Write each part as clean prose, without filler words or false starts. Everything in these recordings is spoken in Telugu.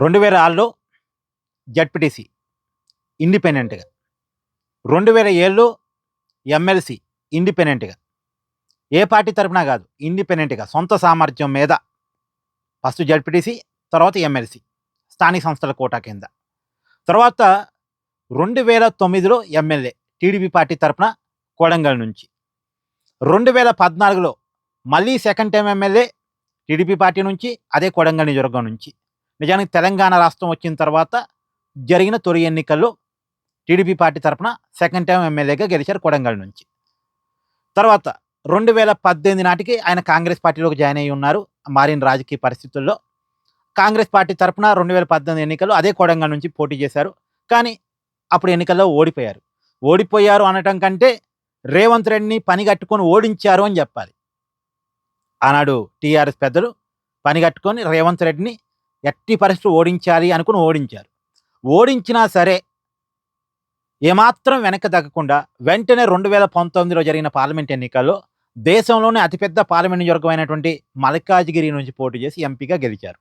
2006లో జడ్పీటీసీ ఇండిపెండెంట్‌గా, 2007లో ఎమ్మెల్సీ ఇండిపెండెంట్‌గా, ఏ పార్టీ తరపున కాదు, ఇండిపెండెంట్‌గా సొంత సామర్థ్యం మీద ఫస్ట్ జడ్పీటీసీ, తర్వాత ఎమ్మెల్సీ స్థానిక సంస్థల కోటా కింద. తర్వాత 2009లో ఎమ్మెల్యే టీడీపీ పార్టీ తరపున కొడంగల్ నుంచి. 2014లో మళ్ళీ second time MLA TDP party నుంచి, అదే కొడంగల్ నియోజకవర్గం నుంచి. నిజానికి తెలంగాణ రాష్ట్రం వచ్చిన తర్వాత జరిగిన తొలి ఎన్నికల్లో టీడీపీ పార్టీ తరపున సెకండ్ టైం ఎమ్మెల్యేగా గెలిచారు కొడంగల్ నుంచి. తర్వాత 2018 నాటికి ఆయన కాంగ్రెస్ పార్టీలోకి జాయిన్ అయ్యి ఉన్నారు. మారిన రాజకీయ పరిస్థితుల్లో కాంగ్రెస్ పార్టీ తరపున 2018 ఎన్నికల్లో అదే కొడంగల్ నుంచి పోటీ చేశారు. కానీ అప్పుడు ఎన్నికల్లో ఓడిపోయారు. ఓడిపోయారు అనటం కంటే రేవంత్ రెడ్డిని పనిగట్టుకొని ఓడించారు అని చెప్పాలి. ఆనాడు టీఆర్ఎస్ పెద్దలు పనిగట్టుకొని రేవంత్ రెడ్డిని ఎట్టి పరిస్థితులు ఓడించాలి అనుకుని ఓడించారు. ఓడించినా సరే ఏమాత్రం వెనక్కి తగ్గకుండా వెంటనే 2019లో జరిగిన పార్లమెంట్ ఎన్నికల్లో దేశంలోనే అతిపెద్ద పార్లమెంట్ నియోజకమైనటువంటి మల్కాజ్గిరి నుంచి పోటీ చేసి ఎంపీగా గెలిచారు.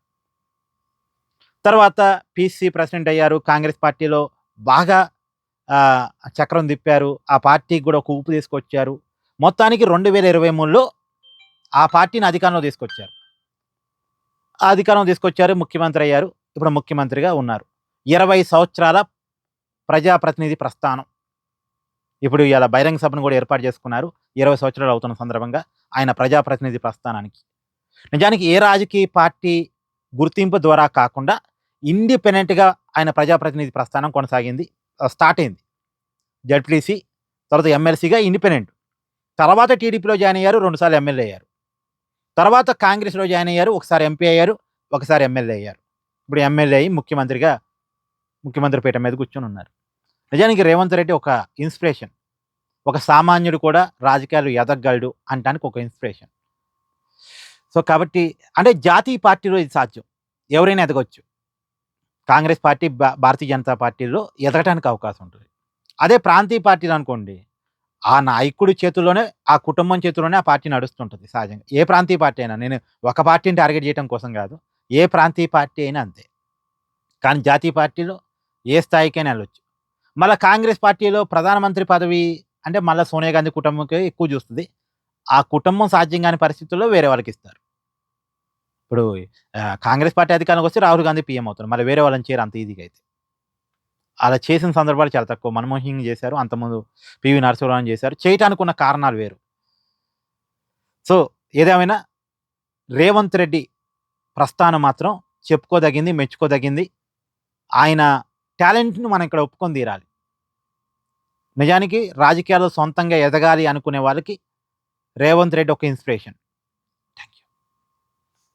తర్వాత పీసీసీ ప్రెసిడెంట్ అయ్యారు. కాంగ్రెస్ పార్టీలో బాగా చక్రం తిప్పారు. ఆ పార్టీకి కూడా ఒక ఊపు తీసుకొచ్చారు. మొత్తానికి 2023లో ఆ పార్టీని అధికారంలో తీసుకొచ్చారు. ముఖ్యమంత్రి అయ్యారు. ఇప్పుడు ముఖ్యమంత్రిగా ఉన్నారు. 20 సంవత్సరాల ప్రజాప్రతినిధి ప్రస్థానం. ఇప్పుడు ఇలా బహిరంగ సభను కూడా ఏర్పాటు చేసుకున్నారు. 20 సంవత్సరాలు అవుతున్న సందర్భంగా ఆయన ప్రజాప్రతినిధి ప్రస్థానానికి. నిజానికి ఏ రాజకీయ పార్టీ గుర్తింపు ద్వారా కాకుండా ఇండిపెండెంట్గా ఆయన ప్రజాప్రతినిధి ప్రస్థానం కొనసాగింది. స్టార్ట్ అయింది జడ్పీటీసీ, తర్వాత ఎమ్మెల్సీగా ఇండిపెండెంట్. తర్వాత టీడీపీలో జాయిన్ అయ్యారు, 2 సార్లు ఎమ్మెల్యే అయ్యారు. తర్వాత కాంగ్రెస్లో జాయిన్ అయ్యారు, ఒకసారి ఎంపీ అయ్యారు, ఒకసారి ఎమ్మెల్యే అయ్యారు. ఇప్పుడు ఎమ్మెల్యే అయ్యి ముఖ్యమంత్రి పీఠం మీద కూర్చొని ఉన్నారు. నిజానికి రేవంత్ రెడ్డి ఒక ఇన్స్పిరేషన్. ఒక సామాన్యుడు కూడా రాజకీయాలు ఎదగలడు అనటానికి ఒక ఇన్స్పిరేషన్. సో కాబట్టి అంటే జాతీయ పార్టీలో ఇది సాధ్యం, ఎవరైనా ఎదగొచ్చు. కాంగ్రెస్ పార్టీ, భారతీయ జనతా పార్టీలో ఎదగటానికి అవకాశం ఉంటుంది. అదే ప్రాంతీయ పార్టీలు అనుకోండి, ఆ నాయకుడి చేతుల్లోనే, ఆ కుటుంబం చేతుల్లోనే ఆ పార్టీ నడుస్తుంటుంది సహజంగా. ఏ ప్రాంతీయ పార్టీ అయినా, నేను ఒక పార్టీని టార్గెట్ చేయడం కోసం కాదు, ఏ ప్రాంతీయ పార్టీ అయినా అంతే. కానీ జాతీయ పార్టీలో ఏ స్థాయికైనా వెళ్ళొచ్చు. మళ్ళీ కాంగ్రెస్ పార్టీలో ప్రధానమంత్రి పదవి అంటే మళ్ళీ సోనియా గాంధీ కుటుంబంకే ఎక్కువ చూస్తుంది. ఆ కుటుంబం సాధ్యం కాని పరిస్థితుల్లో వేరే వాళ్ళకి ఇస్తారు. ఇప్పుడు కాంగ్రెస్ పార్టీ అధికారంలోకి వస్తే రాహుల్ గాంధీ పీఎం అవుతారు. మళ్ళీ వేరే వాళ్ళని చేయరు అంత ఈజీగా అయితే. అలా చేసిన సందర్భాలు చాలా తక్కువ. మన్మోహన్ సింగ్ చేశారు, అంతకుముందు పివి నరసింహరావు చేశారు. చేయటానికి ఉన్న కారణాలు వేరు. సో ఏదేమైనా రేవంత్ రెడ్డి ప్రస్థానం మాత్రం చెప్పుకోదగింది, మెచ్చుకోదగింది. ఆయన టాలెంట్ని మనం ఇక్కడ ఒప్పుకొని తీరాలి. నిజానికి రాజకీయాల్లో సొంతంగా ఎదగాలి అనుకునే వాళ్ళకి రేవంత్ రెడ్డి ఒక ఇన్స్పిరేషన్.